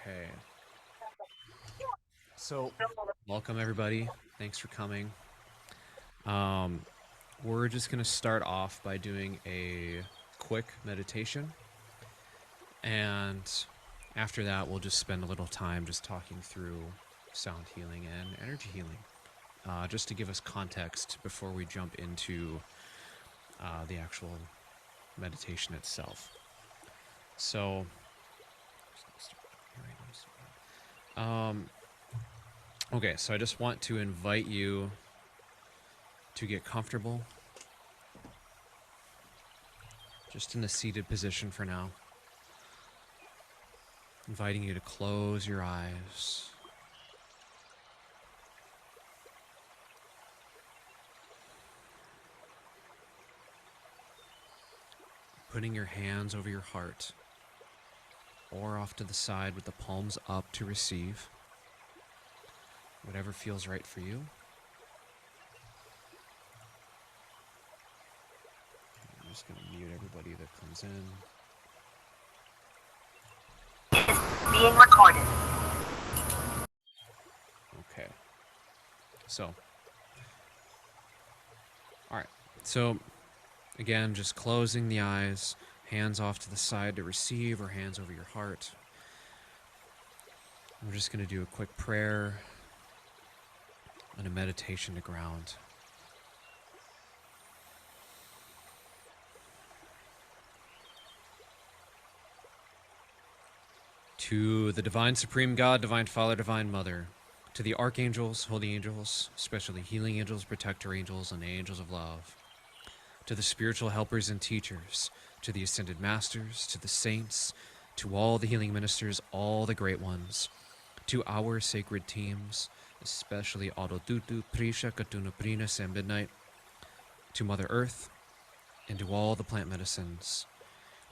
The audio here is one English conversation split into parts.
Okay. So, welcome everybody. Thanks for coming. Um, we're just going to start off by doing a quick meditation. And after that, we'll just spend a little time just talking through sound healing and energy healing. Just to give us context before we jump into the actual meditation itself. So, okay, so I just want to invite you to get comfortable, just in a seated position for now. Inviting you to close your eyes. Putting your hands over your heart or off to the side with the palms up to receive. Whatever feels right for you. I'm just going to mute everybody that comes in. Being recorded. Okay. So. Alright. So, again, just closing the eyes. Hands off to the side to receive or hands over your heart. We're just going to do a quick prayer and a meditation to ground. To the Divine Supreme God, Divine Father, Divine Mother, to the Archangels, Holy Angels, especially Healing Angels, Protector Angels, and Angels of Love, to the spiritual helpers and teachers, to the Ascended Masters, to the Saints, to all the healing ministers, all the great ones, to our sacred teams, especially Adotutu, Prisha, Katuna, Prinas, and Midnight, to Mother Earth, and to all the plant medicines.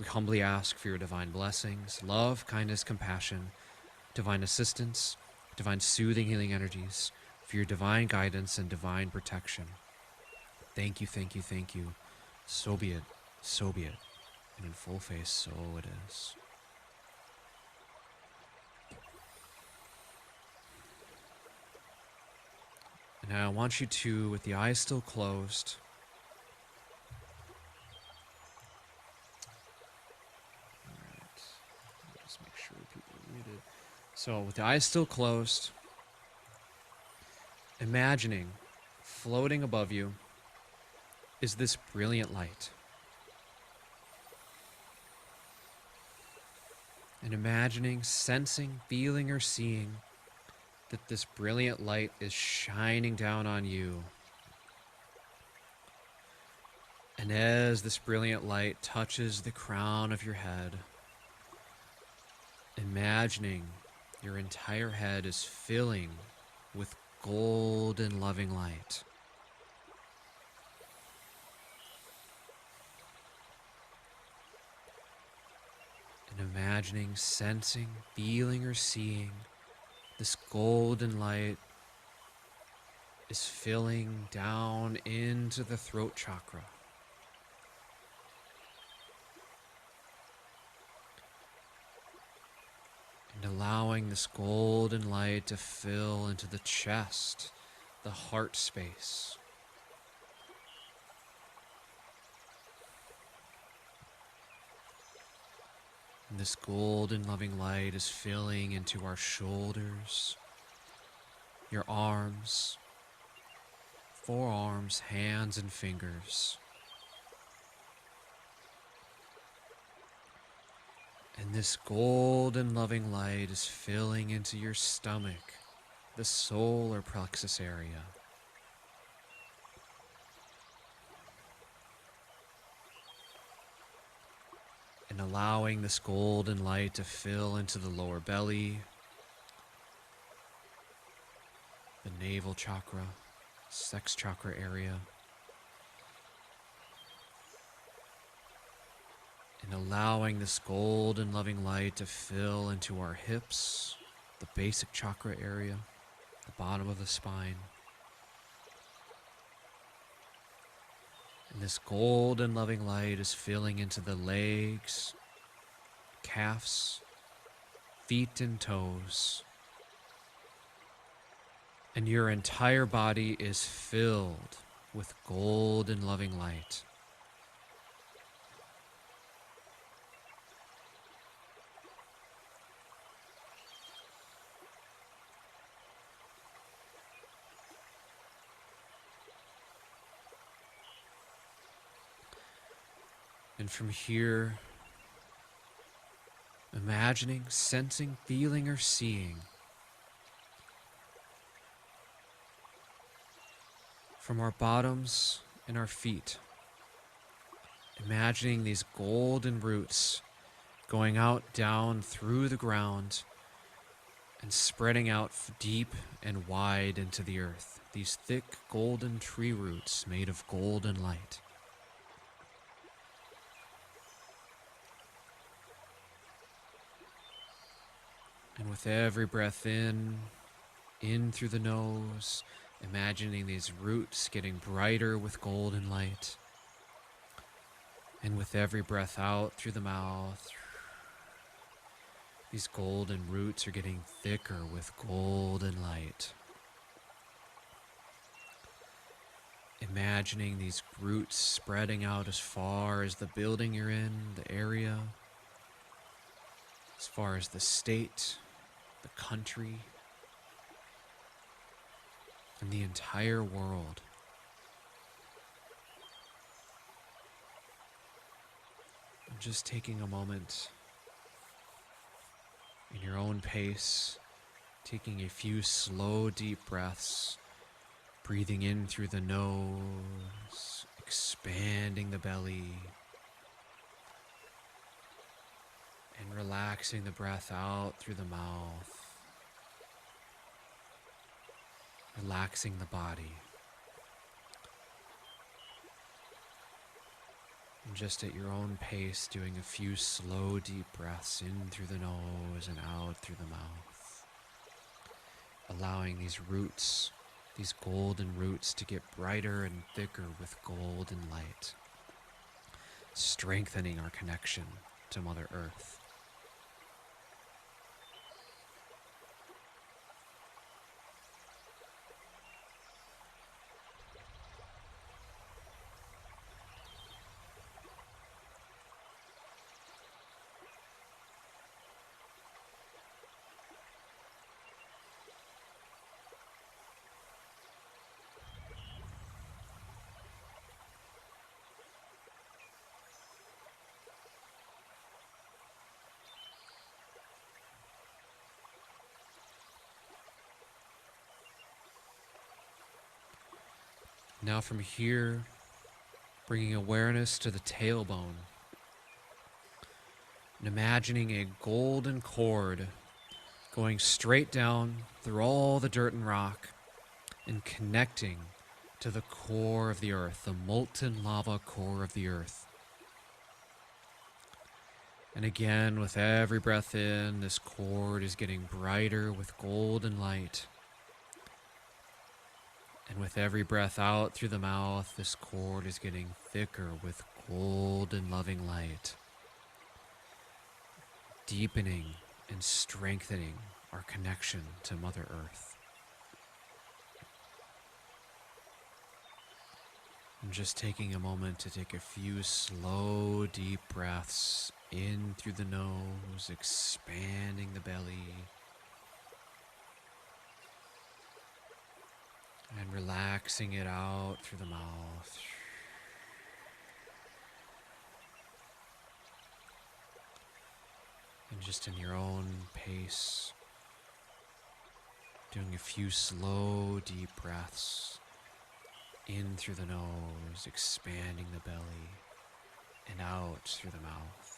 We humbly ask for your divine blessings, love, kindness, compassion, divine assistance, divine soothing healing energies, for your divine guidance and divine protection. Thank you, thank you, thank you. So be it, so be it. And in full face, so it is. And now I want you to, with the eyes still closed, just make sure people are muted. So, with the eyes still closed, imagining floating above you is this brilliant light. And imagining, sensing, feeling, or seeing that this brilliant light is shining down on you. And as this brilliant light touches the crown of your head, imagining your entire head is filling with golden loving light. And imagining, sensing, feeling, or seeing this golden light is filling down into the throat chakra. And allowing this golden light to fill into the chest, the heart space. And this golden loving light is filling into our shoulders, your arms, forearms, hands, and fingers. And this golden loving light is filling into your stomach, the solar plexus area. And allowing this golden light to fill into the lower belly, the navel chakra, sex chakra area. And allowing this golden loving light to fill into our hips, the basic chakra area, the bottom of the spine. And this golden loving light is filling into the legs, calves, feet, and toes. And your entire body is filled with gold and loving light. And from here, imagining, sensing, feeling, or seeing from our bottoms and our feet, imagining these golden roots going out down through the ground and spreading out deep and wide into the earth. These thick golden tree roots made of golden light. And with every breath in through the nose, imagining these roots getting brighter with golden light. And with every breath out through the mouth, these golden roots are getting thicker with golden light. Imagining these roots spreading out as far as the building you're in, the area, as far as the state, the country, and the entire world. And just taking a moment in your own pace, taking a few slow, deep breaths, breathing in through the nose, expanding the belly, and relaxing the breath out through the mouth. Relaxing the body. And just at your own pace, doing a few slow, deep breaths in through the nose and out through the mouth. Allowing these roots, these golden roots, to get brighter and thicker with golden light. Strengthening our connection to Mother Earth. Now from here, bringing awareness to the tailbone and imagining a golden cord going straight down through all the dirt and rock and connecting to the core of the earth, the molten lava core of the earth. And again, with every breath in, this cord is getting brighter with golden light. And with every breath out through the mouth, this cord is getting thicker with golden loving light, deepening and strengthening our connection to Mother Earth. And just taking a moment to take a few slow, deep breaths in through the nose, expanding the belly, and relaxing it out through the mouth. And just in your own pace, doing a few slow, deep breaths in through the nose, expanding the belly, and out through the mouth.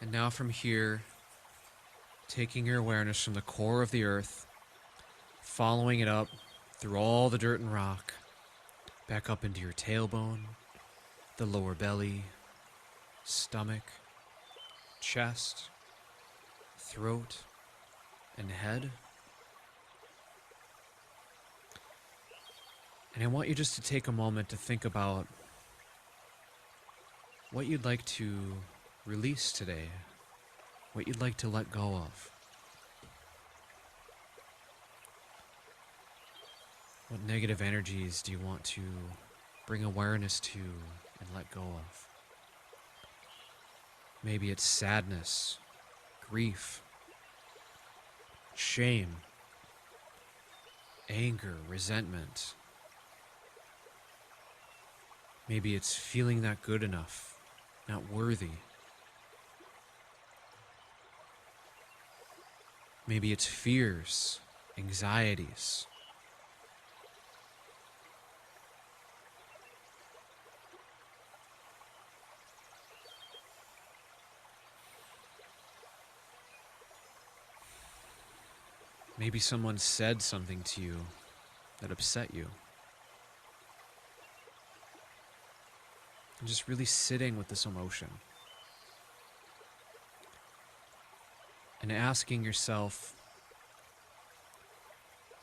And now from here, taking your awareness from the core of the earth, following it up through all the dirt and rock, back up into your tailbone, the lower belly, stomach, chest, throat, and head. And I want you just to take a moment to think about what you'd like to release today, what you'd like to let go of. What negative energies do you want to bring awareness to and let go of? Maybe it's sadness, grief, shame, anger, resentment. Maybe it's feeling not good enough, not worthy. Maybe it's fears, anxieties. Maybe someone said something to you that upset you. And just really sitting with this emotion. And asking yourself,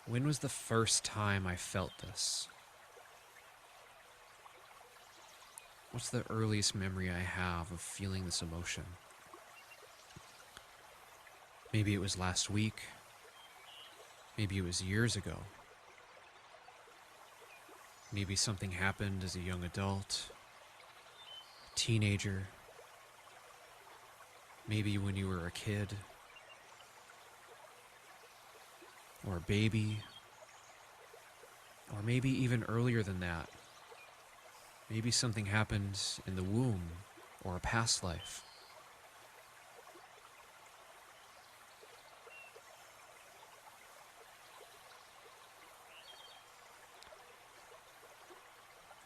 when was the first time I felt this? What's the earliest memory I have of feeling this emotion? Maybe it was last week. Maybe it was years ago. Maybe something happened as a young adult, teenager. Maybe when you were a kid, or a baby, or maybe even earlier than that. Maybe something happened in the womb or a past life.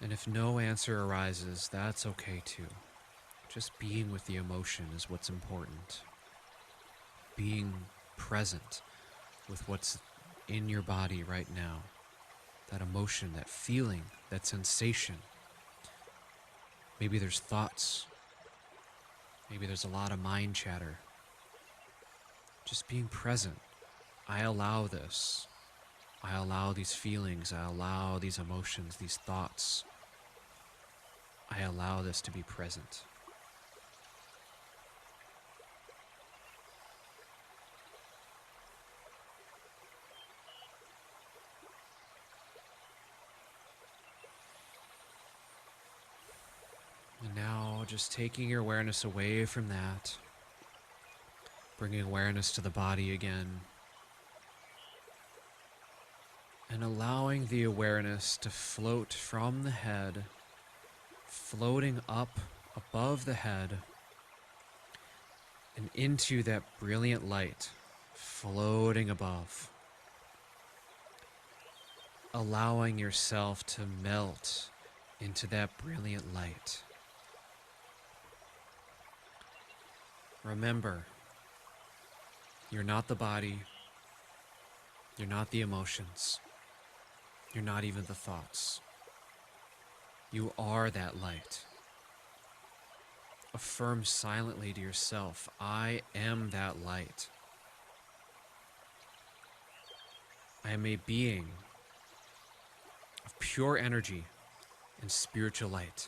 And if no answer arises, that's okay too. Just being with the emotion is what's important. Being present with what's in your body right now. That emotion, that feeling, that sensation. Maybe there's thoughts. Maybe there's a lot of mind chatter. Just being present. I allow this. I allow these feelings. I allow these emotions, these thoughts. I allow this to be present. And now just taking your awareness away from that, bringing awareness to the body again, and allowing the awareness to float from the head, floating up above the head and into that brilliant light, floating above. Allowing yourself to melt into that brilliant light. Remember, you're not the body, you're not the emotions, you're not even the thoughts. You are that light. Affirm silently to yourself, I am that light. I am a being of pure energy and spiritual light.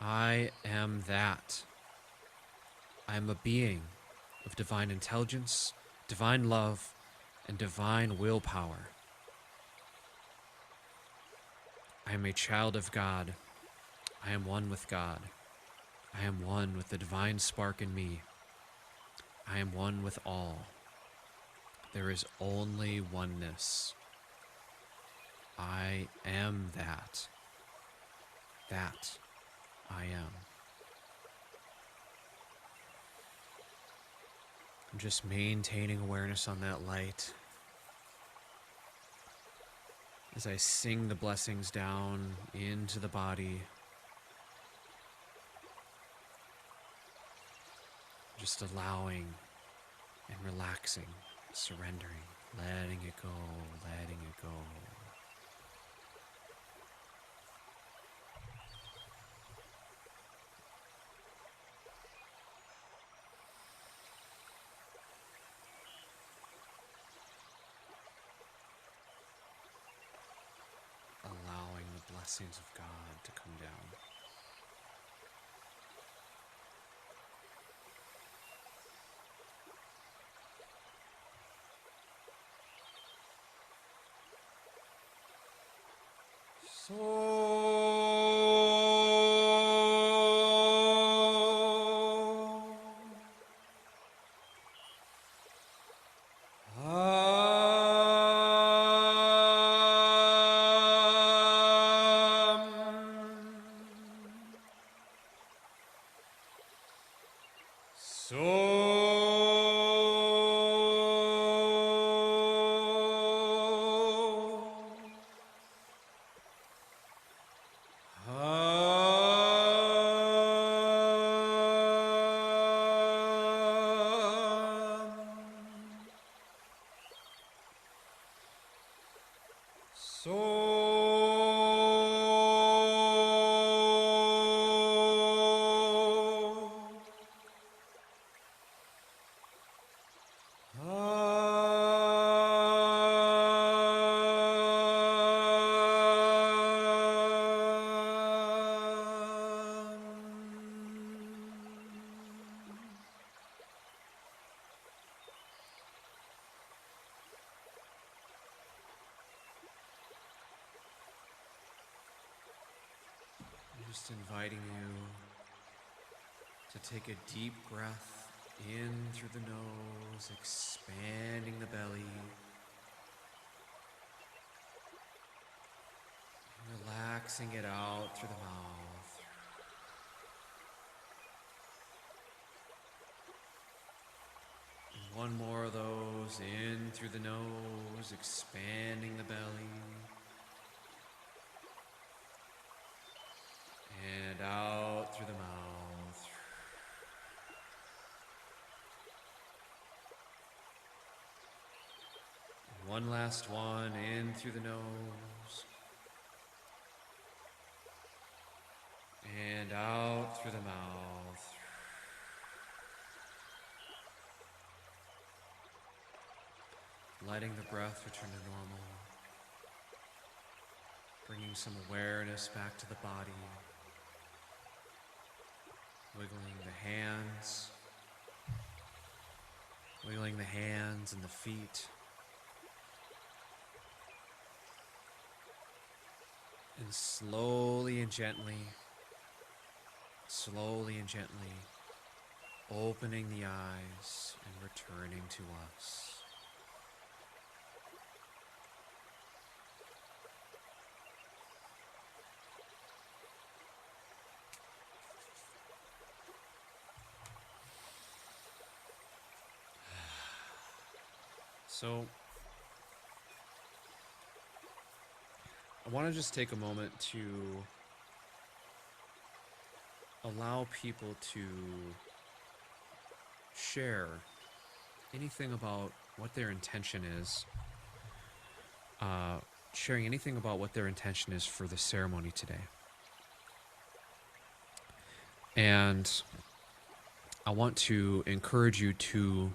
I am that. I am a being of divine intelligence, divine love, and divine willpower. I am a child of God. I am one with God. I am one with the divine spark in me. I am one with all. There is only oneness. I am that. That I am. I'm just maintaining awareness on that light as I sing the blessings down into the body. Just allowing and relaxing, surrendering, letting it go, letting it go. Allowing the blessings of God to come down. Just inviting you to take a deep breath in through the nose, expanding the belly, relaxing it out through the mouth. And one more of those in through the nose, expanding the belly. And out through the mouth. And one last one in through the nose. And out through the mouth. Letting the breath return to normal. Bringing some awareness back to the body. Wiggling the hands and the feet. And slowly and gently, opening the eyes and returning to us. So, I want to just take a moment to allow people to share anything about what their intention is, sharing anything about what their intention is for the ceremony today. And I want to encourage you to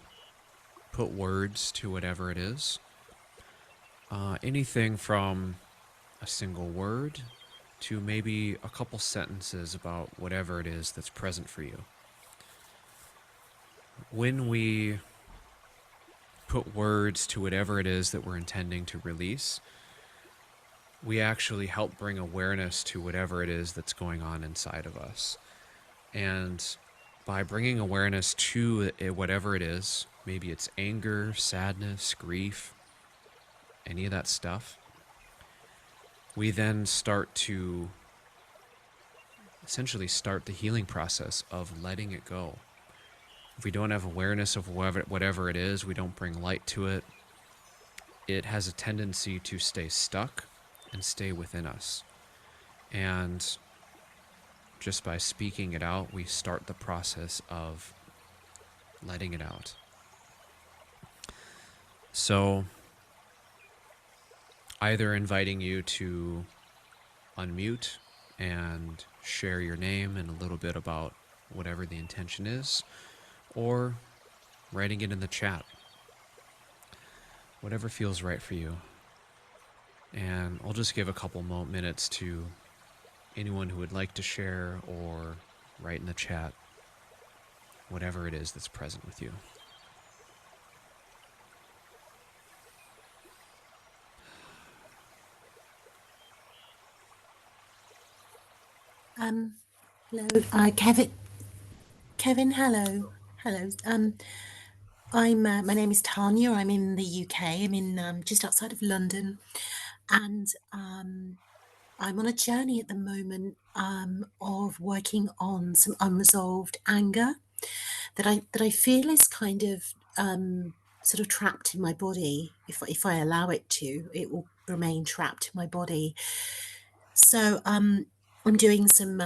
put words to whatever it is. Anything from a single word to maybe a couple sentences about whatever it is that's present for you. When we put words to whatever it is that we're intending to release, we actually help bring awareness to whatever it is that's going on inside of us. And by bringing awareness to whatever it is, maybe it's anger, sadness, grief, any of that stuff, we then start to essentially start the healing process of letting it go. If we don't have awareness of whatever it is, we don't bring light to it, it has a tendency to stay stuck and stay within us. And just by speaking it out, we start the process of letting it out. So, either inviting you to unmute and share your name and a little bit about whatever the intention is, or writing it in the chat. Whatever feels right for you. And I'll just give a couple minutes to anyone who would like to share or write in the chat whatever it is that's present with you. Hello, Kevin, hello. I'm my name is Tanya. I'm in the UK. I'm in just outside of London, and I'm on a journey at the moment of working on some unresolved anger that I feel is kind of sort of trapped in my body. If I allow it to, it will remain trapped in my body. So I'm doing some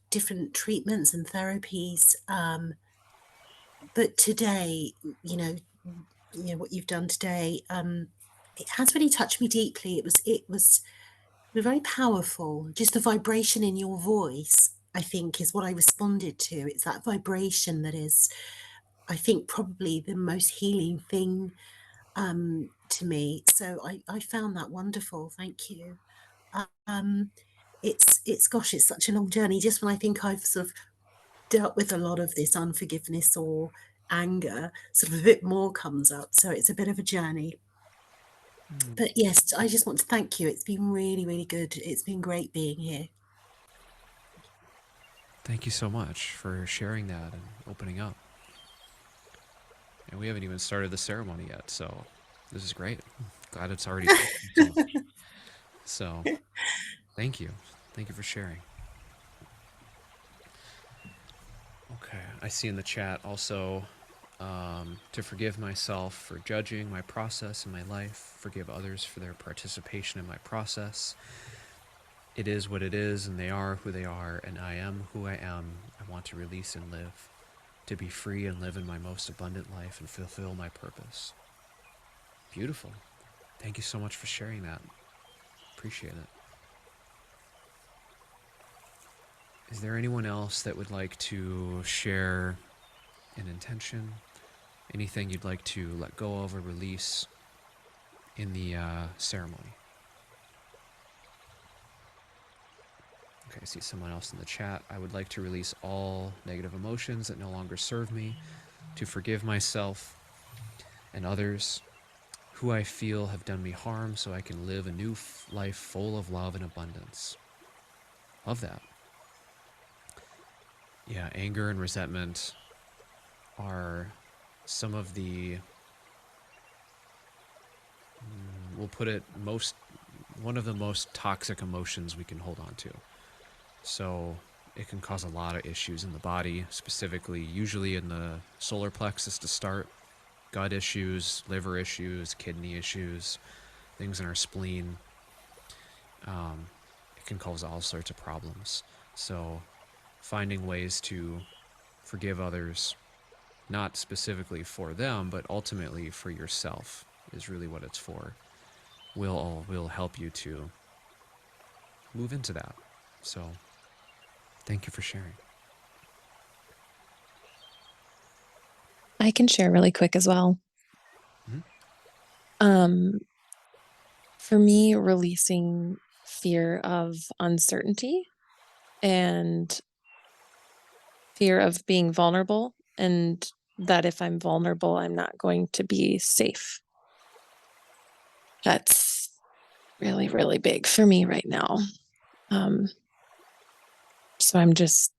different treatments and therapies. But today, you know, what you've done today, it has really touched me deeply. It was very powerful. Just the vibration in your voice, I think, is what I responded to. It's that vibration that is, I think, probably the most healing thing to me. So I found that wonderful. Thank you. Um, it's gosh, it's such a long journey. Just when I think I've sort of dealt with a lot of this unforgiveness or anger, sort of a bit more comes up. So it's a bit of a journey. But yes, I just want to thank you. It's been really, really good. It's been great being here. Thank you so much for sharing that and opening up. And we haven't even started the ceremony yet, so this is great. Glad it's already touched you so much. So, thank you. Thank you for sharing. Okay, I see in the chat also to forgive myself for judging my process in my life, forgive others for their participation in my process. It is what it is, and they are who they are, and I am who I am. I want to release and live, to be free and live in my most abundant life and fulfill my purpose. Beautiful. Thank you so much for sharing that. Appreciate it. Is there anyone else that would like to share an intention? Anything you'd like to let go of or release in the ceremony? Okay, I see someone else in the chat. I would like to release all negative emotions that no longer serve me, to forgive myself and others who I feel have done me harm so I can live a new life full of love and abundance. Love that. Yeah, anger and resentment are some of the, we'll put it, one of the most toxic emotions we can hold on to. So it can cause a lot of issues in the body, specifically, usually in the solar plexus to start, gut issues, liver issues, kidney issues, things in our spleen. It can cause all sorts of problems. So finding ways to forgive others, not specifically for them, but ultimately for yourself, is really what it's for. Will help you to move into that. So thank you for sharing. I can share really quick as well. For me, releasing fear of uncertainty and fear of being vulnerable, and that if I'm vulnerable, I'm not going to be safe. That's really, really big for me right now. So I'm just,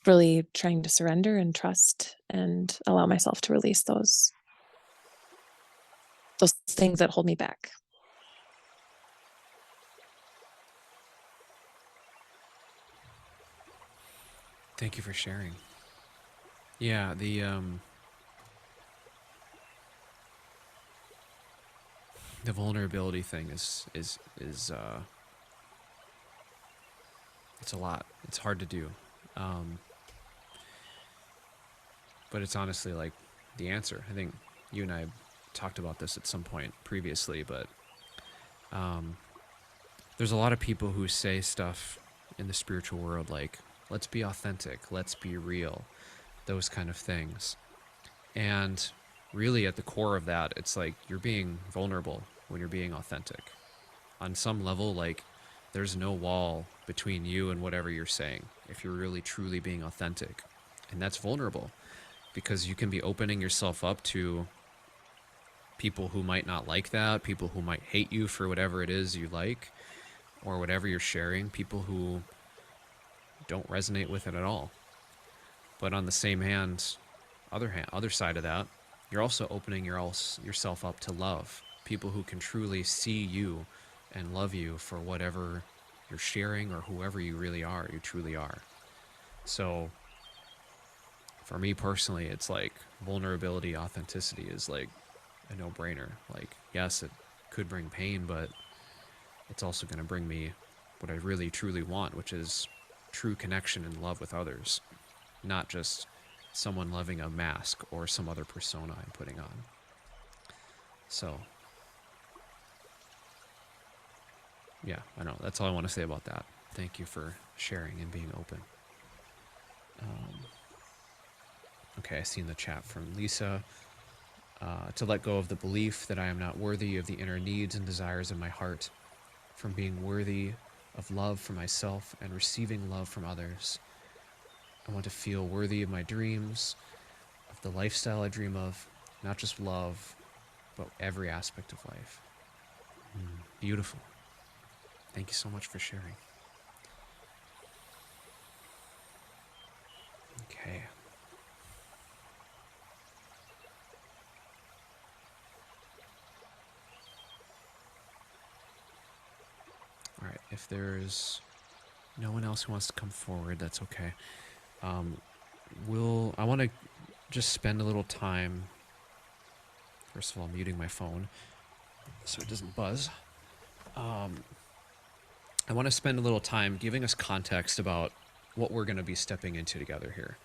really trying to surrender and trust and allow myself to release those things that hold me back. Thank you for sharing. Yeah, the vulnerability thing is it's a lot. It's hard to do. But it's honestly like the answer. I think you and I talked about this at some point previously, but there's a lot of people who say stuff in the spiritual world like, let's be authentic, let's be real, those kind of things. And really, at the core of that, it's like you're being vulnerable when you're being authentic. On some level, like, there's no wall between you and whatever you're saying if you're really truly being authentic. And that's vulnerable because you can be opening yourself up to people who might not like that, people who might hate you for whatever it is you like or whatever you're sharing, people who don't resonate with it at all. But on the same hand, other side of that, you're also opening yourself up to love, people who can truly see you and love you for whatever you're sharing or whoever you really are, you truly are. So for me personally, it's like vulnerability, authenticity is like a no-brainer. Like, yes, it could bring pain, but it's also going to bring me what I really truly want, which is true connection and love with others, not just someone loving a mask or some other persona I'm putting on. So, yeah, I know. That's all I want to say about that. Thank you for sharing and being open. Okay, I see in the chat from Lisa, to let go of the belief that I am not worthy of the inner needs and desires of my heart, from being worthy of love for myself and receiving love from others. I want to feel worthy of my dreams, of the lifestyle I dream of, not just love, but every aspect of life. Beautiful. Thank you so much for sharing. Okay. All right, if there's no one else who wants to come forward, that's okay. I want to just spend a little time. First of all, muting my phone so it doesn't buzz. I want to spend a little time giving us context about what we're going to be stepping into together here.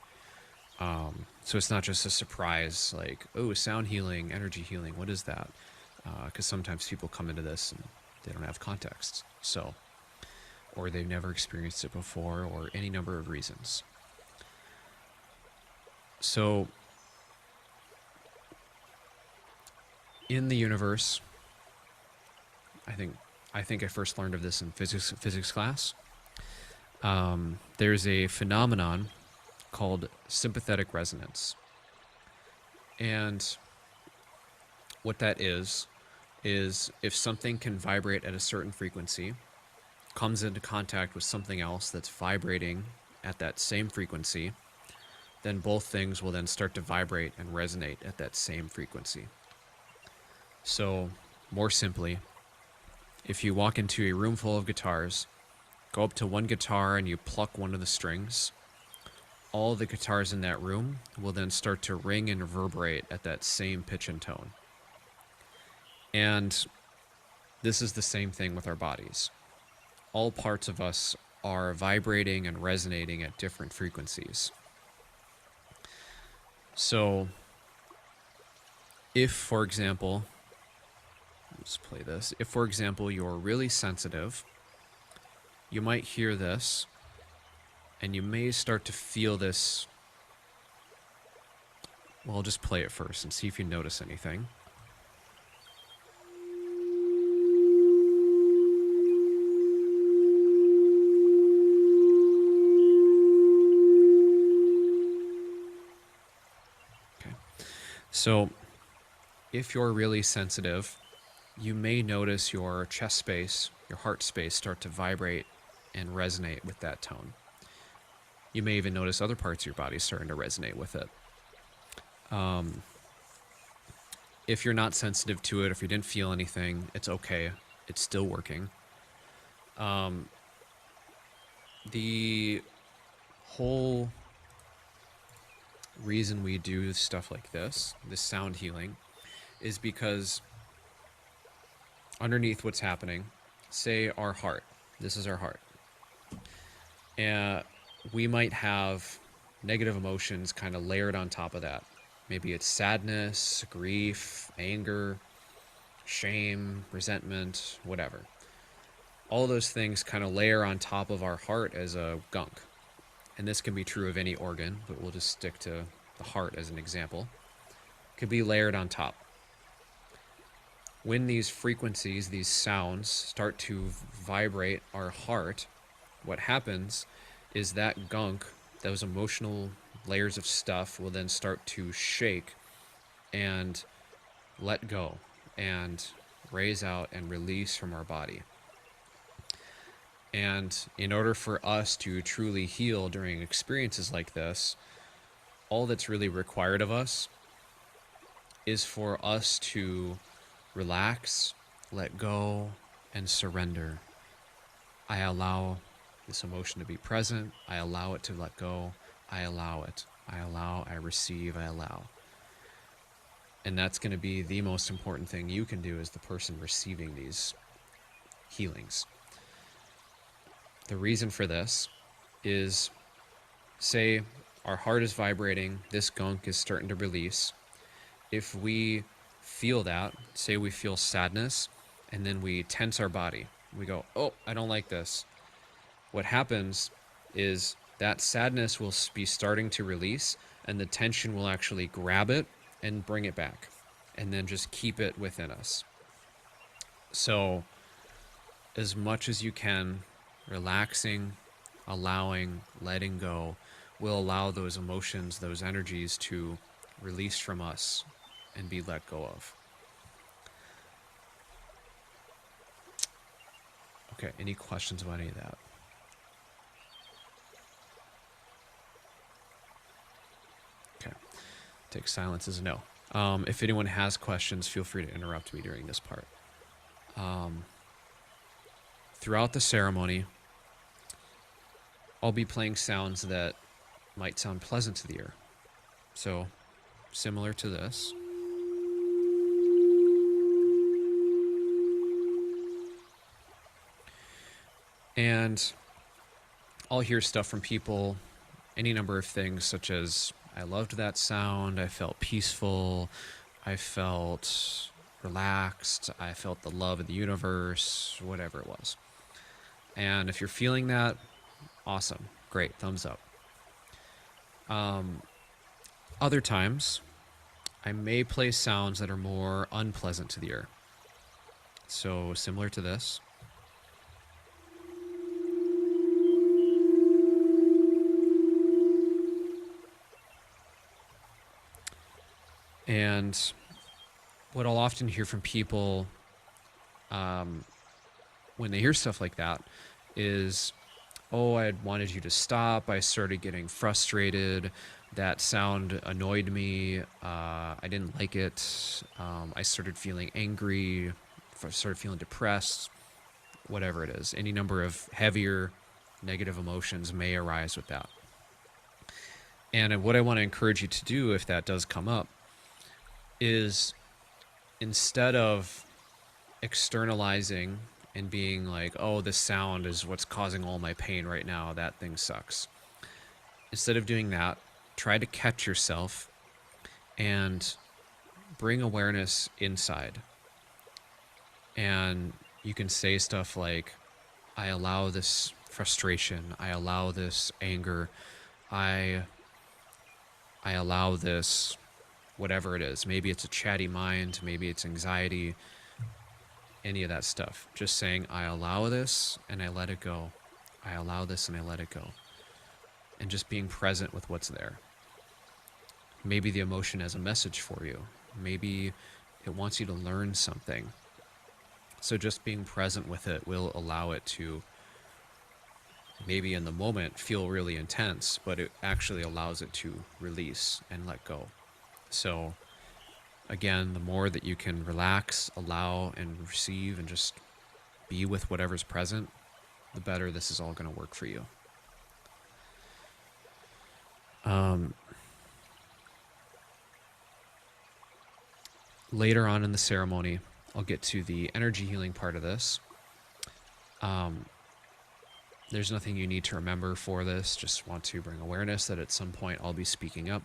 So it's not just a surprise, like, oh, sound healing, energy healing, what is that? Because sometimes people come into this and they don't have context. So, or they've never experienced it before, or any number of reasons. So, in the universe, I think I first learned of this in physics class. There's a phenomenon called sympathetic resonance. And what that is if something can vibrate at a certain frequency, comes into contact with something else that's vibrating at that same frequency, then both things will then start to vibrate and resonate at that same frequency. So, more simply, if you walk into a room full of guitars, go up to one guitar and you pluck one of the strings, all the guitars in that room will then start to ring and reverberate at that same pitch and tone. And this is the same thing with our bodies. All parts of us are vibrating and resonating at different frequencies. So, if, for example, let's play this. If, for example, you're really sensitive, you might hear this, and you may start to feel this. Well, I'll just play it first and see if you notice anything. Okay. So, if you're really sensitive, you may notice your chest space, your heart space start to vibrate and resonate with that tone. You may even notice other parts of your body starting to resonate with it. If you're not sensitive to it, if you didn't feel anything, it's okay. It's still working. The whole reason we do stuff like this sound healing, is because underneath what's happening, say our heart, this is our heart. And we might have negative emotions kind of layered on top of that. Maybe it's sadness, grief, anger, shame, resentment, whatever. All those things kind of layer on top of our heart as a gunk. And this can be true of any organ, but we'll just stick to the heart as an example. It could be layered on top. When these frequencies, these sounds, start to vibrate our heart, what happens is that gunk, those emotional layers of stuff, will then start to shake and let go and raise out and release from our body. And in order for us to truly heal during experiences like this, all that's really required of us is for us to relax, let go, and surrender. I allow this emotion to be present. I allow it to let go. I allow it. I allow, I receive, I allow. And that's going to be the most important thing you can do as the person receiving these healings. The reason for this is, say our heart is vibrating, this gunk is starting to release. If we feel that, say we feel sadness, and then we tense our body, we go, oh, I don't like this. What happens is that sadness will be starting to release, and the tension will actually grab it and bring it back, and then just keep it within us. So as much as you can, relaxing, allowing, letting go will allow those emotions, those energies to release from us and be let go of. Okay, any questions about any of that? Okay, take silence as a no. If anyone has questions, feel free to interrupt me during this part. Throughout the ceremony, I'll be playing sounds that might sound pleasant to the ear. So, similar to this. And I'll hear stuff from people, any number of things, such as, I loved that sound, I felt peaceful, I felt relaxed, I felt the love of the universe, whatever it was. And if you're feeling that, awesome, great, thumbs up. Other times, I may play sounds that are more unpleasant to the ear. So similar to this. And what I'll often hear from people when they hear stuff like that is, oh, I wanted you to stop. I started getting frustrated. That sound annoyed me. I didn't like it. I started feeling angry. I started feeling depressed. Whatever it is. Any number of heavier negative emotions may arise with that. And what I want to encourage you to do, if that does come up, is instead of externalizing and being like, oh, this sound is what's causing all my pain right now, that thing sucks. Instead of doing that, try to catch yourself and bring awareness inside. And you can say stuff like, I allow this frustration, I allow this anger, I allow this, whatever it is. Maybe it's a chatty mind, maybe it's anxiety, any of that stuff. Just saying, I allow this and I let it go. I allow this and I let it go. And just being present with what's there. Maybe the emotion has a message for you. Maybe it wants you to learn something. So just being present with it will allow it to, maybe in the moment, feel really intense, but it actually allows it to release and let go. So again, the more that you can relax, allow, and receive, and just be with whatever's present, the better this is all going to work for you. Later on in the ceremony, I'll get to the energy healing part of this. There's nothing you need to remember for this. Just want to bring awareness that at some point I'll be speaking up,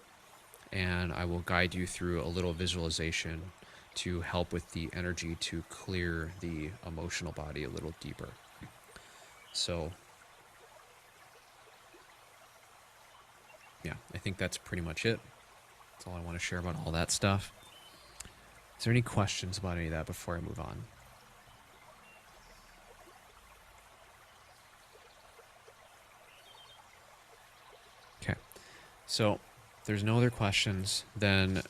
and I will guide you through a little visualization to help with the energy to clear the emotional body a little deeper. So, yeah, I think that's pretty much it. That's all I want to share about all that stuff. Is there any questions about any of that before I move on? Okay, so if there's no other questions, then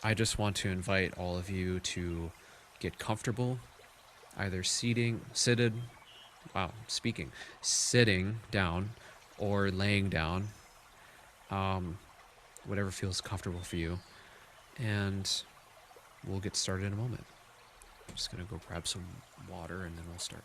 I just want to invite all of you to get comfortable, either sitting down or laying down, whatever feels comfortable for you, and we'll get started in a moment. I'm just gonna go grab some water and then we'll start.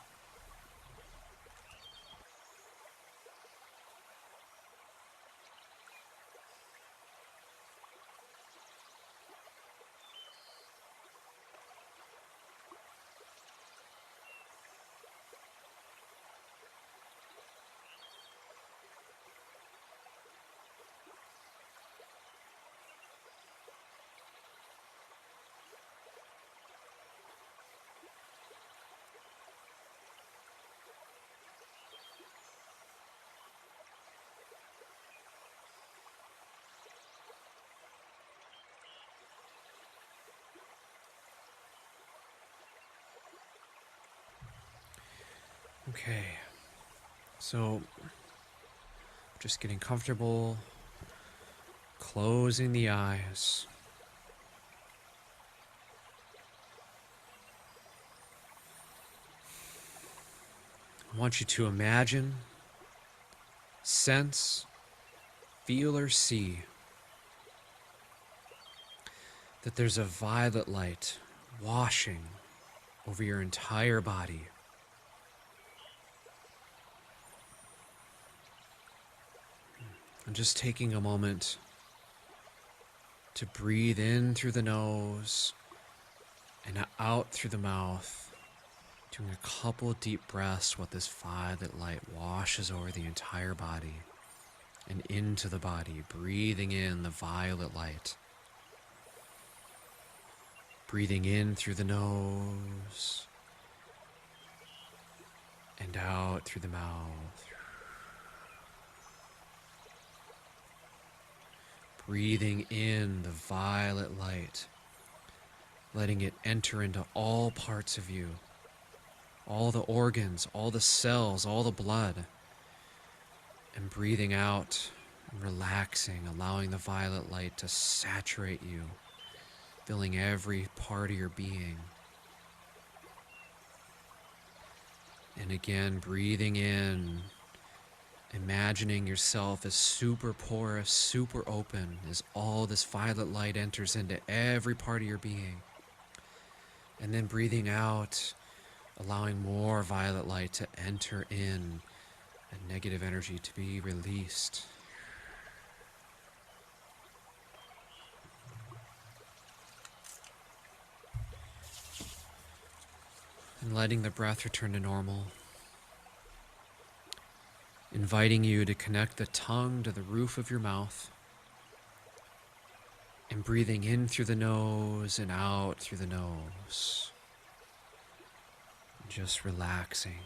Okay, so just getting comfortable, closing the eyes. I want you to imagine, sense, feel, or see that there's a violet light washing over your entire body. And just taking a moment to breathe in through the nose and out through the mouth, doing a couple deep breaths while this violet light washes over the entire body and into the body, breathing in the violet light. Breathing in through the nose and out through the mouth. Breathing in the violet light, letting it enter into all parts of you, all the organs, all the cells, all the blood, and breathing out and relaxing, allowing the violet light to saturate you, filling every part of your being. And again, breathing in, imagining yourself as super porous, super open, as all this violet light enters into every part of your being. And then breathing out, allowing more violet light to enter in and negative energy to be released. And letting the breath return to normal. Inviting you to connect the tongue to the roof of your mouth. And breathing in through the nose and out through the nose. Just relaxing.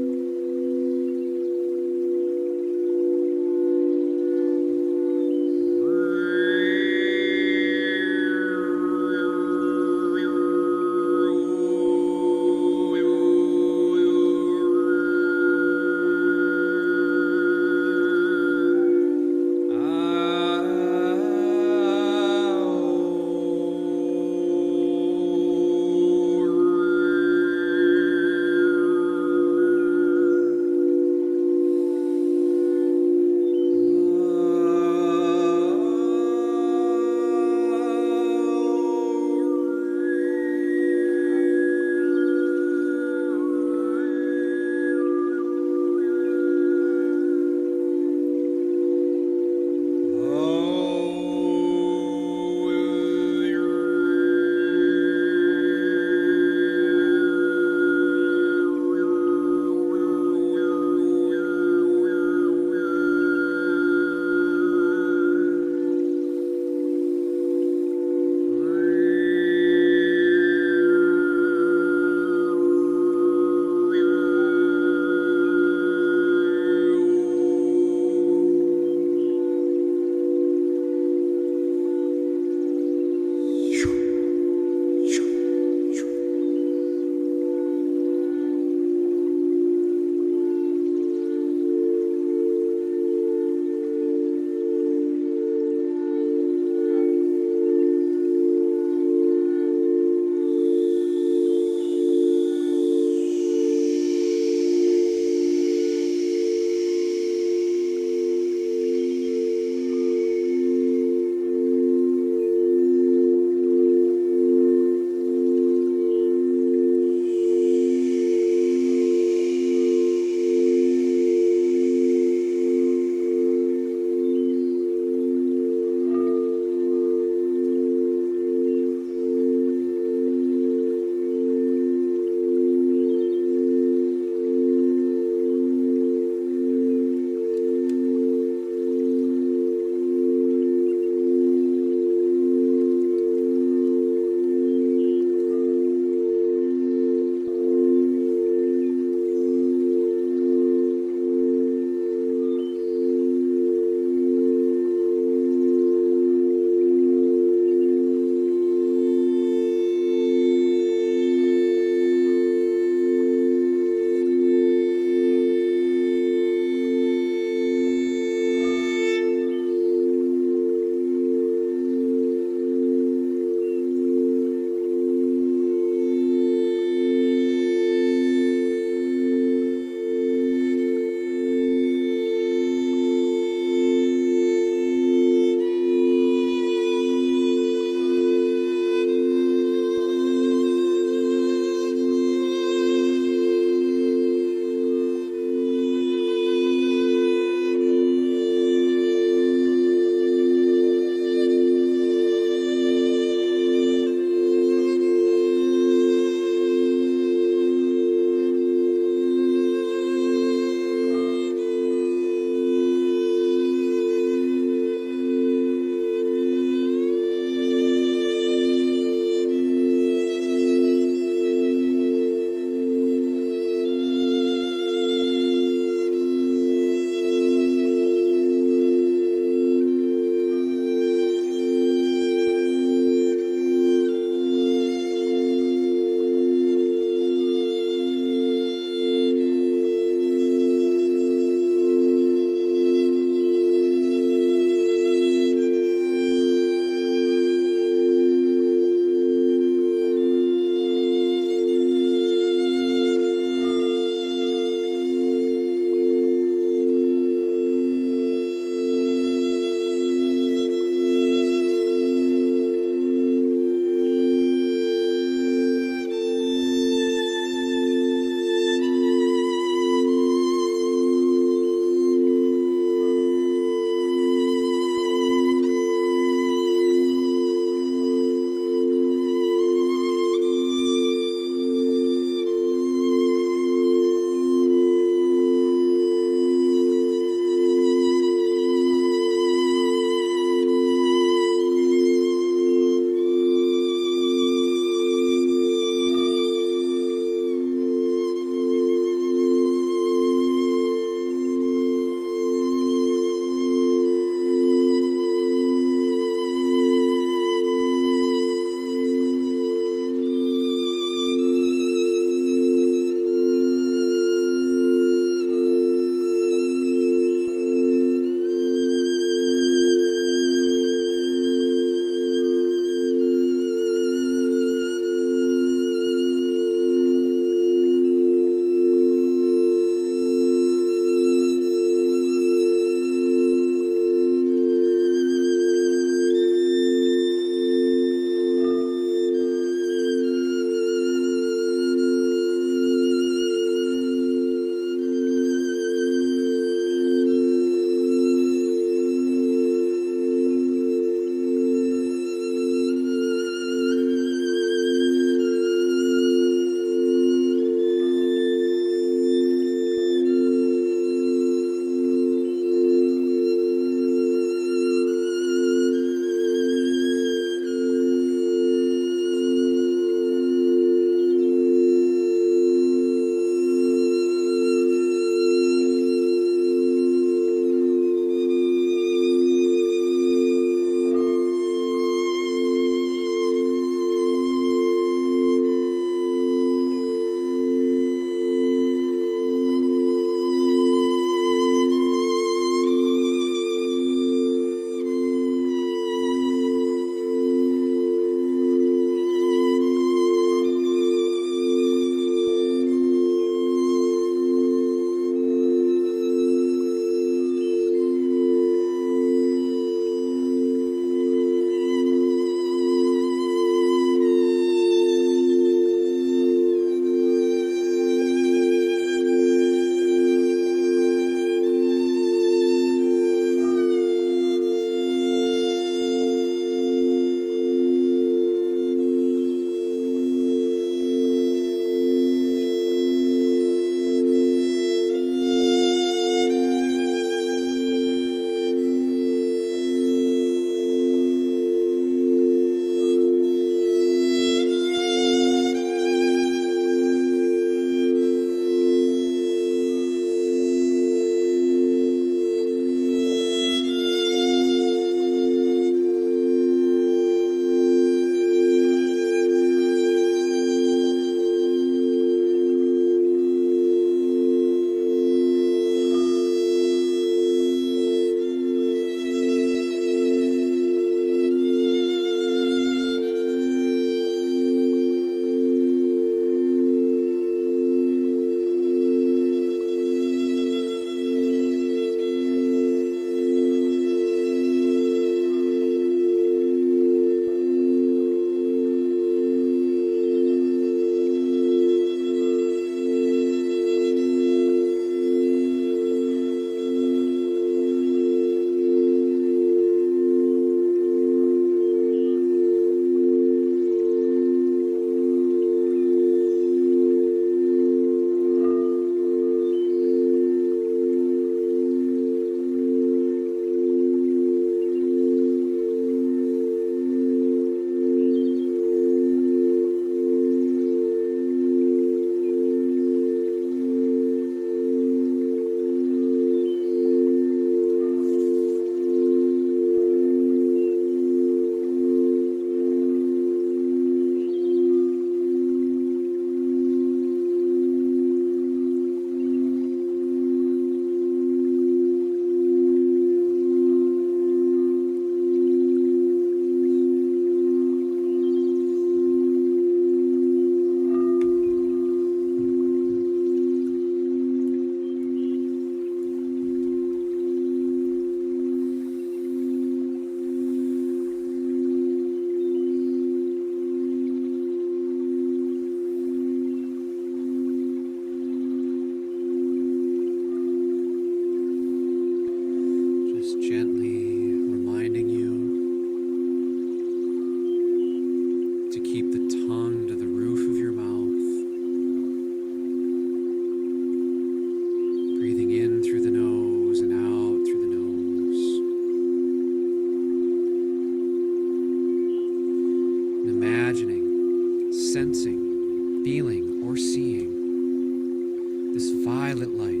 sensing, feeling, or seeing, this violet light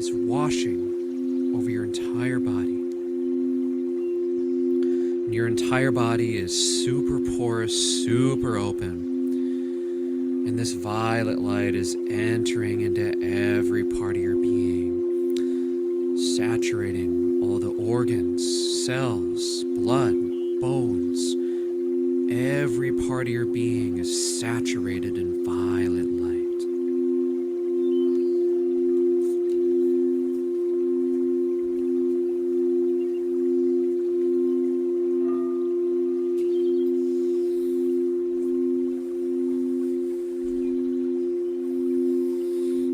is washing over your entire body. And your entire body is super porous, super open. And this violet light is entering into every part of your being, saturating all the organs, cells, blood, bones. Every part of your being is saturated in violet light.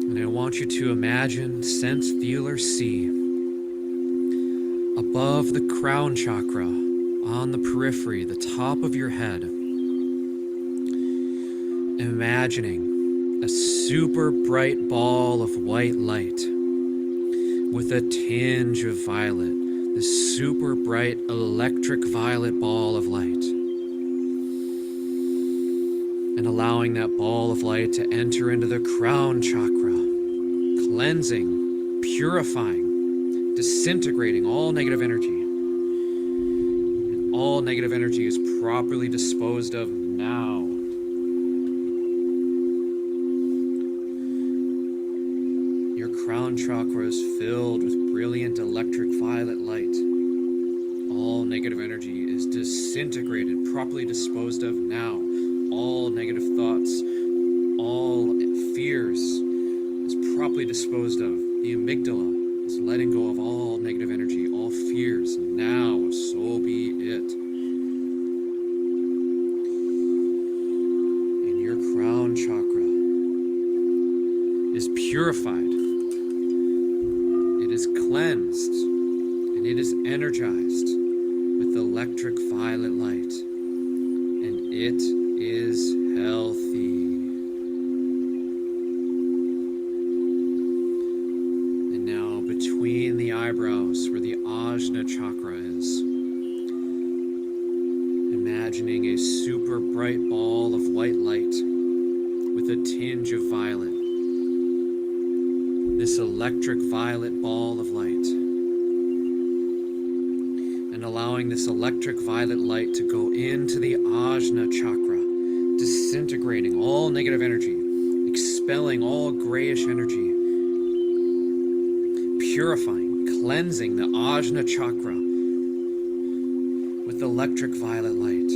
And I want you to imagine, sense, feel, or see above the crown chakra, on the periphery, the top of your head, imagining a super bright ball of white light with a tinge of violet, this super bright electric violet ball of light. And allowing that ball of light to enter into the crown chakra, cleansing, purifying, disintegrating all negative energy. And all negative energy is properly disposed of now. Your crown chakra is filled with brilliant electric violet light. All negative energy is disintegrated, properly disposed of now. All negative thoughts, all fears is properly disposed of. The amygdala is letting go of all negative energy, all fears. Now, so be it. And your crown chakra is purified. It is cleansed, and it is energized with electric violet light. And it is healthy. And now between the eyebrows where the ajna chakra is, imagining a super bright ball of white light with a tinge of violet. This electric violet ball of light. And allowing this electric violet light to go into the ajna chakra, disintegrating all negative energy, expelling all grayish energy, purifying, cleansing the ajna chakra with electric violet light.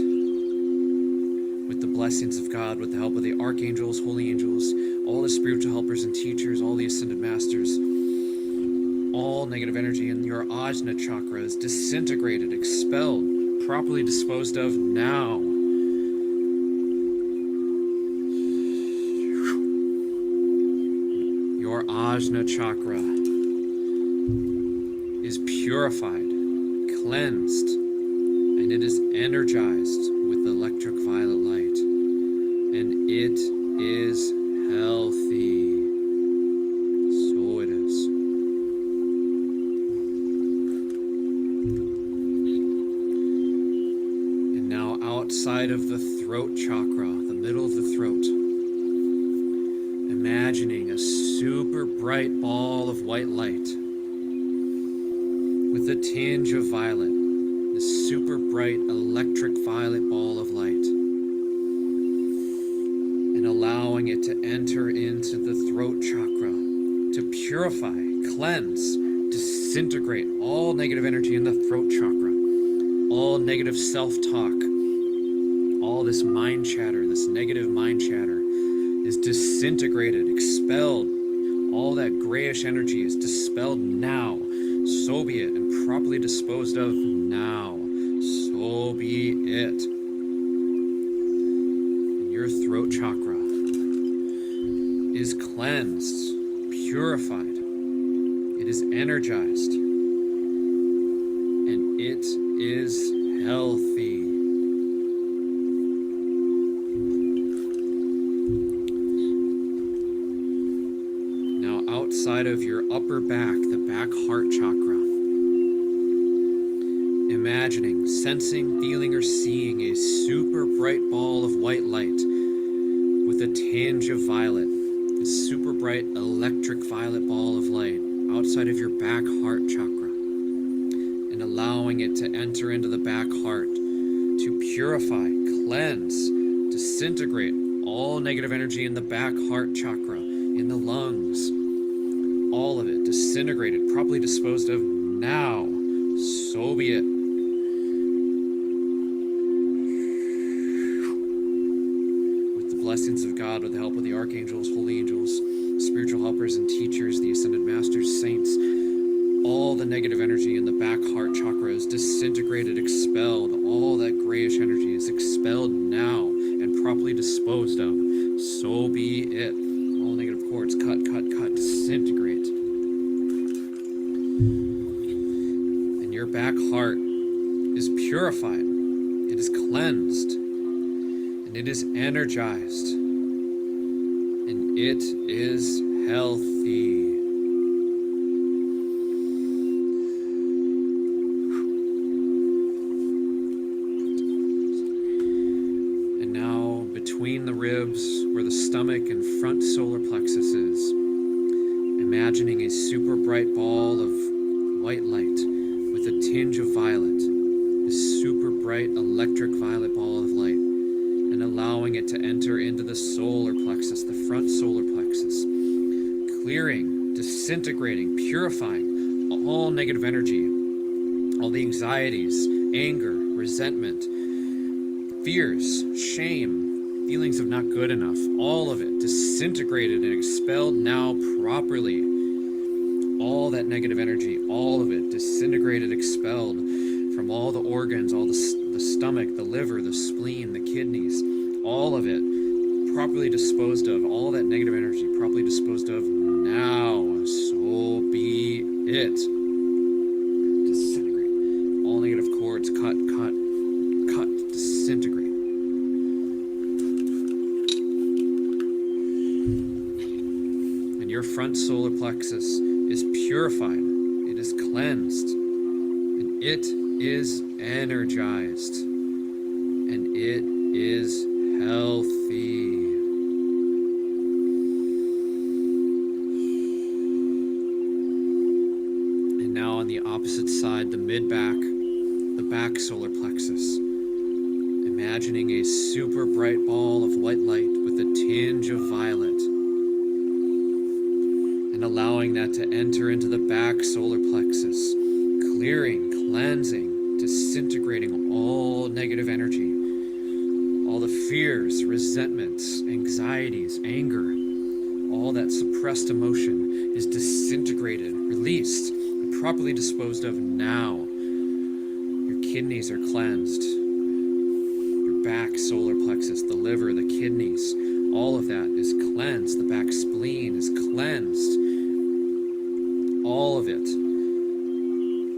With the blessings of God, with the help of the archangels, holy angels, all the spiritual helpers and teachers, all the ascended masters, all negative energy in your ajna chakra is disintegrated, expelled, properly disposed of now. Your ajna chakra is purified, cleansed, and it is energized with electric violet light. And it is healthy. So it is. And now outside of the throat chakra, the middle of the throat, imagining a super bright ball of white light with a tinge of violet, this super bright electric violet ball of light, and allowing it to enter into the throat chakra to purify, cleanse, disintegrate all negative energy in the throat chakra, all negative self-talk, all this mind chatter, this negative mind chatter is disintegrated, expelled. All that grayish energy is dispelled now. So be it, and properly disposed of now. So be it. And your throat chakra is cleansed, purified. It is energized. And it is healthy. Outside of your upper back, the back heart chakra, imagining, sensing, feeling, or seeing a super bright ball of white light with a tinge of violet, a super bright electric violet ball of light outside of your back heart chakra, and allowing it to enter into the back heart to purify, cleanse, disintegrate all negative energy in the back heart chakra, in the lungs, all of it disintegrated, properly disposed of now. So be it. With the blessings of God, with the help of the archangels, holy angels, spiritual helpers and teachers, the ascended masters, saints, all the negative energy in the back heart chakra is disintegrated, expelled. All that grayish energy is expelled now and properly disposed of. So be it. All negative cords cut, disintegrate. And your back heart is purified. It is cleansed. And it is energized. And it is healthy. Between the ribs, where the stomach and front solar plexus is, imagining a super bright ball of white light with a tinge of violet, a super bright electric violet ball of light, and allowing it to enter into the solar plexus, the front solar plexus, clearing, disintegrating, purifying all negative energy, all the anxieties, anger, resentment, fears, shame, feelings of not good enough, all of it disintegrated and expelled now properly. All that negative energy, all of it disintegrated, expelled from all the organs, all the stomach, the liver, the spleen, the kidneys, all of it properly disposed of, all that negative energy properly disposed of now. So be it. Disintegrate. All negative cords cut, disintegrate. Your front solar plexus is purified, it is cleansed, and it is energized, and it is healthy. And now on the opposite side, the mid-back, the back solar plexus, imagining a super bright ball of white light with a tinge of violet, and allowing that to enter into the back solar plexus, clearing, cleansing, disintegrating all negative energy, all the fears, resentments, anxieties, anger, all that suppressed emotion is disintegrated, released, and properly disposed of now. Your kidneys are cleansed. Your back solar plexus, the liver, the kidneys, all of that is cleansed. The back spleen is cleansed. All of it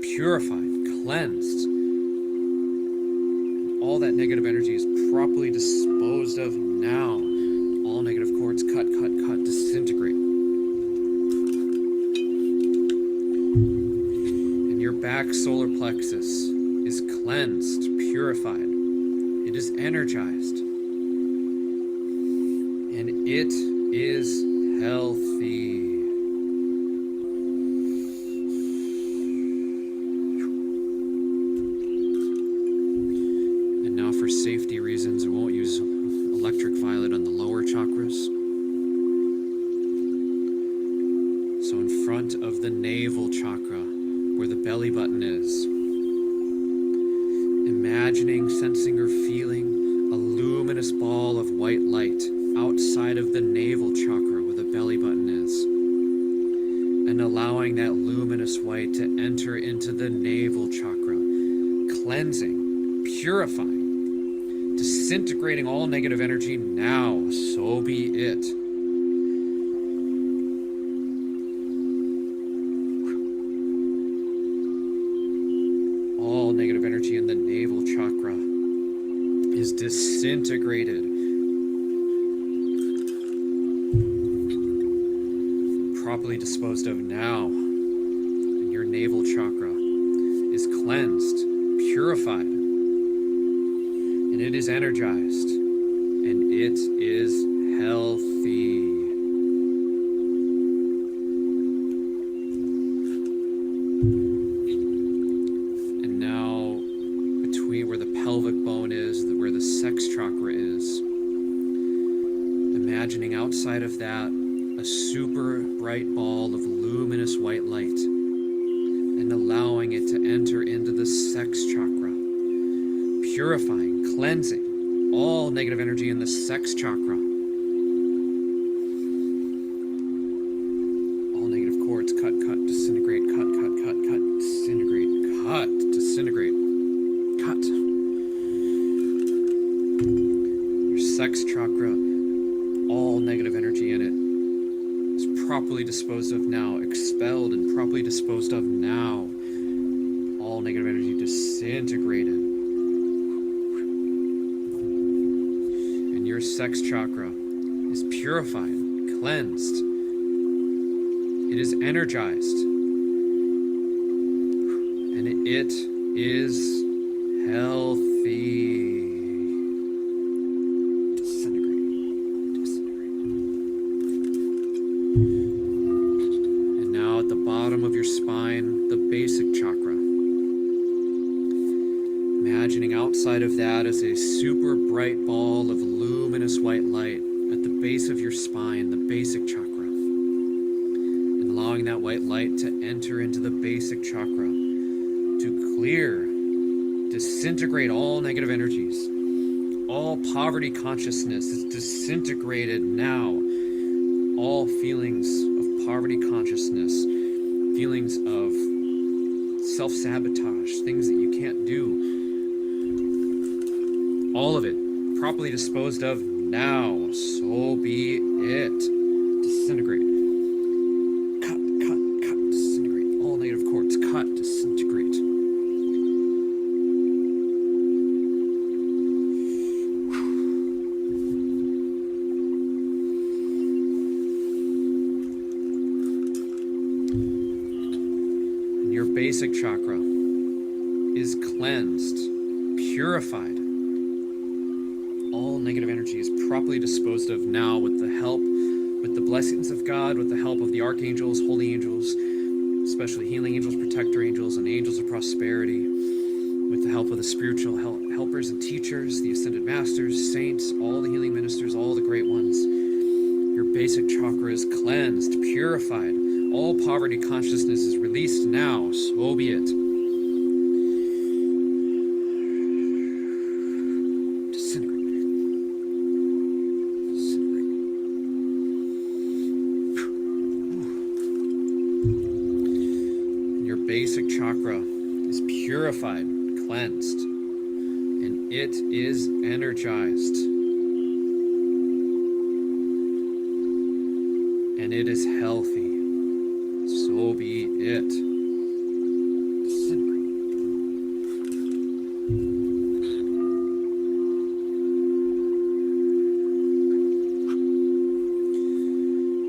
purified, cleansed. All that negative energy is properly disposed of now. All negative cords cut, disintegrate. And your back solar plexus is cleansed, purified. It is energized. And it is healthy. And now for safety reasons, we won't use electric violet on the lower chakras. So in front of the navel chakra, where the belly button is, imagining, sensing, or feeling a luminous ball of white light outside of the navel chakra where the belly button is, and allowing that luminous white to enter into the navel chakra, cleansing, purifying, disintegrating all negative energy now. So be it. All negative energy in the navel chakra is disintegrated, properly disposed of now. And your navel chakra is cleansed, purified, and it is energized, and it is healthy. And now, between where the pelvic bone is, where the sex chakra is, imagining outside of that a super bright ball of luminous white light, and allowing it to enter into the sex chakra, purifying, cleansing all negative energy in the sex chakra. All negative cords, cut, disintegrate, cut, disintegrate, cut, disintegrate, cut. Your sex chakra, all negative energy in it is properly disposed of now, expelled and properly disposed of now. All negative energy disintegrated. And your sex chakra is purified, cleansed. It is energized. And it is healthy. Of your spine, the basic chakra. Imagining outside of that is a super bright ball of luminous white light at the base of your spine, the basic chakra. And allowing that white light to enter into the basic chakra to clear, disintegrate all negative energies. All poverty consciousness is disintegrated now. All feelings of poverty consciousness, feelings of self-sabotage, things that you can't do. All of it properly disposed of now. So be it. Disintegrate. Cut, disintegrate. All negative cords, cut, disintegrate. Your basic chakra is cleansed, purified. All negative energy is properly disposed of now with the help, with the blessings of God, with the help of the archangels, holy angels, especially healing angels, protector angels, and angels of prosperity, with the help of the spiritual helpers and teachers, the ascended masters, saints, all the healing ministers, all the great ones. Your basic chakra is cleansed, purified. All poverty consciousness is released now, so be it. Disintegrate. Disintegrate. Your basic chakra is purified, cleansed, and it is energized. And it is healthy. So be it. Disintegrate.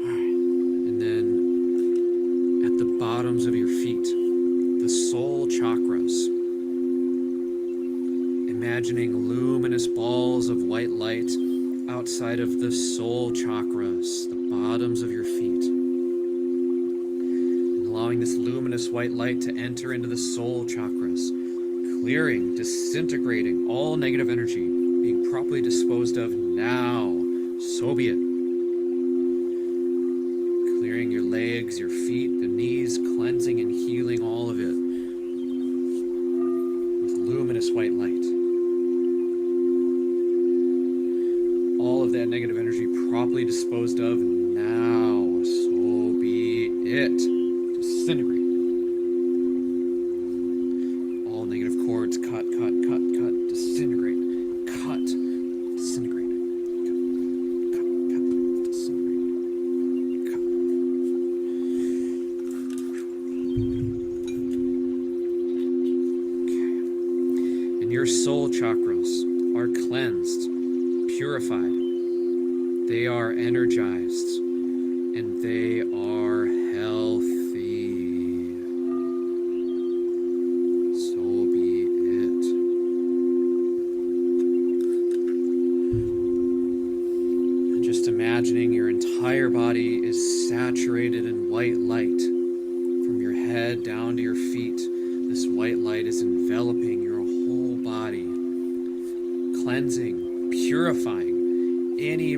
Alright. And then at the bottoms of your feet, the soul chakras. Imagining luminous balls of white light outside of the soul chakras, the bottoms of your feet. Allowing this luminous white light to enter into the soul chakras, clearing, disintegrating all negative energy, being properly disposed of now. So be it. Clearing your legs, your feet, the knees, cleansing and healing all of it with luminous white light. All of that negative energy properly disposed of now. So be it. Disintegrate. All negative cords, cut, disintegrate. Cut, disintegrate. Cut, disintegrate. Cut. Okay. And your soul chakras are cleansed, purified. They are energized, and they are healthy. imagining your entire body is saturated in white light. From your head down to your feet, this white light is enveloping your whole body, cleansing, purifying any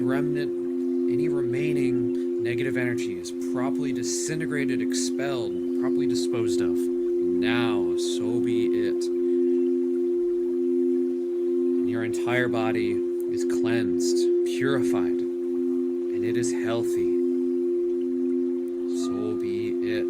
remaining negative energy is properly disintegrated, expelled, properly disposed of. Now, so be it. And your entire body is cleansed, purified, and it is healthy. So be it.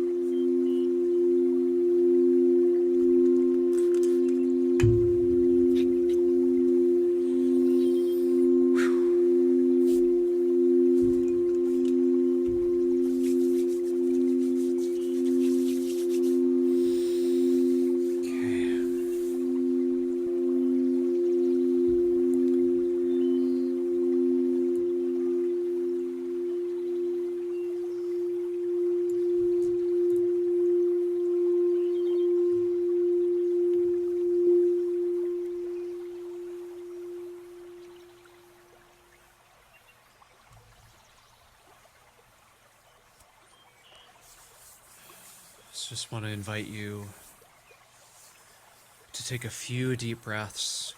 Just want to invite you to take a few deep breaths.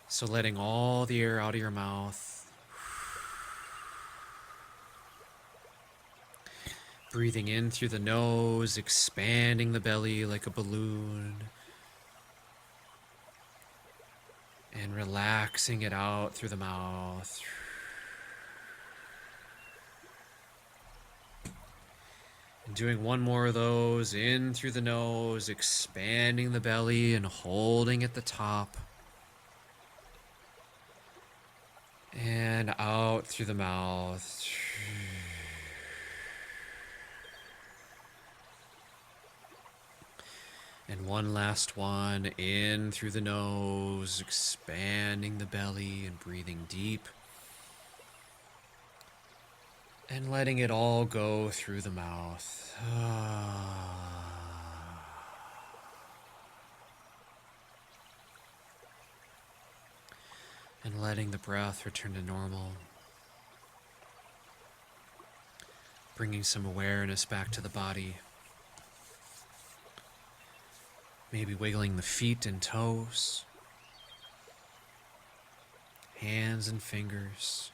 So letting all the air out of your mouth. Breathing in through the nose, expanding the belly like a balloon. And relaxing it out through the mouth. And doing one more of those, in through the nose, expanding the belly and holding at the top. And out through the mouth. And one last one, in through the nose, expanding the belly and breathing deep. And letting it all go through the mouth. And letting the breath return to normal. Bringing some awareness back to the body. Maybe wiggling the feet and toes. Hands and fingers.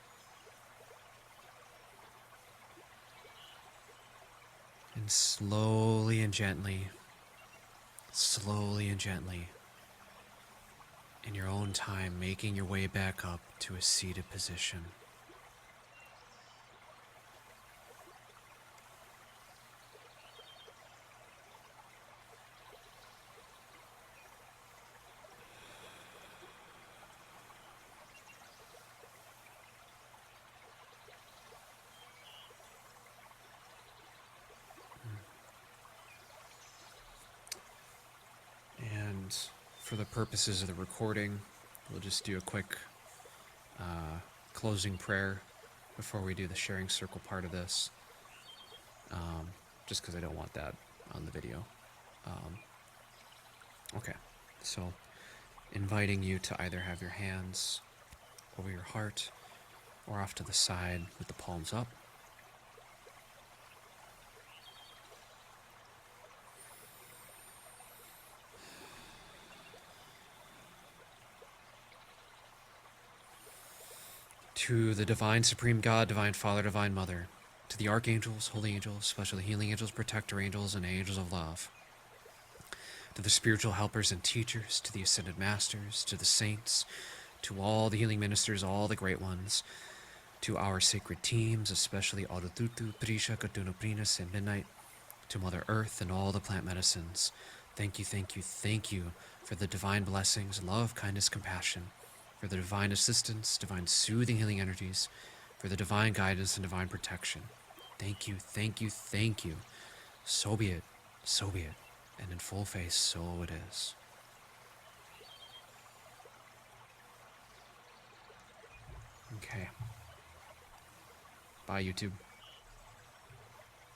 And slowly and gently, in your own time, making your way back up to a seated position. And for the purposes of the recording, we'll just do a quick closing prayer before we do the sharing circle part of this, just because I don't want that on the video. Okay, so inviting you to either have your hands over your heart or off to the side with the palms up. To the divine supreme God, divine Father, divine Mother, to the archangels, holy angels, especially healing angels, protector angels, and angels of love, to the spiritual helpers and teachers, to the ascended masters, to the saints, to all the healing ministers, all the great ones, to our sacred teams, especially Adututu, Prisha, Katuna, Prinas, and Midnight, to Mother Earth and all the plant medicines. Thank you, thank you, thank you for the divine blessings, love, kindness, compassion, for the divine assistance, divine soothing healing energies, for the divine guidance and divine protection. Thank you, thank you, thank you. So be it, so be it. And in full face, so it is. Okay. Bye, YouTube.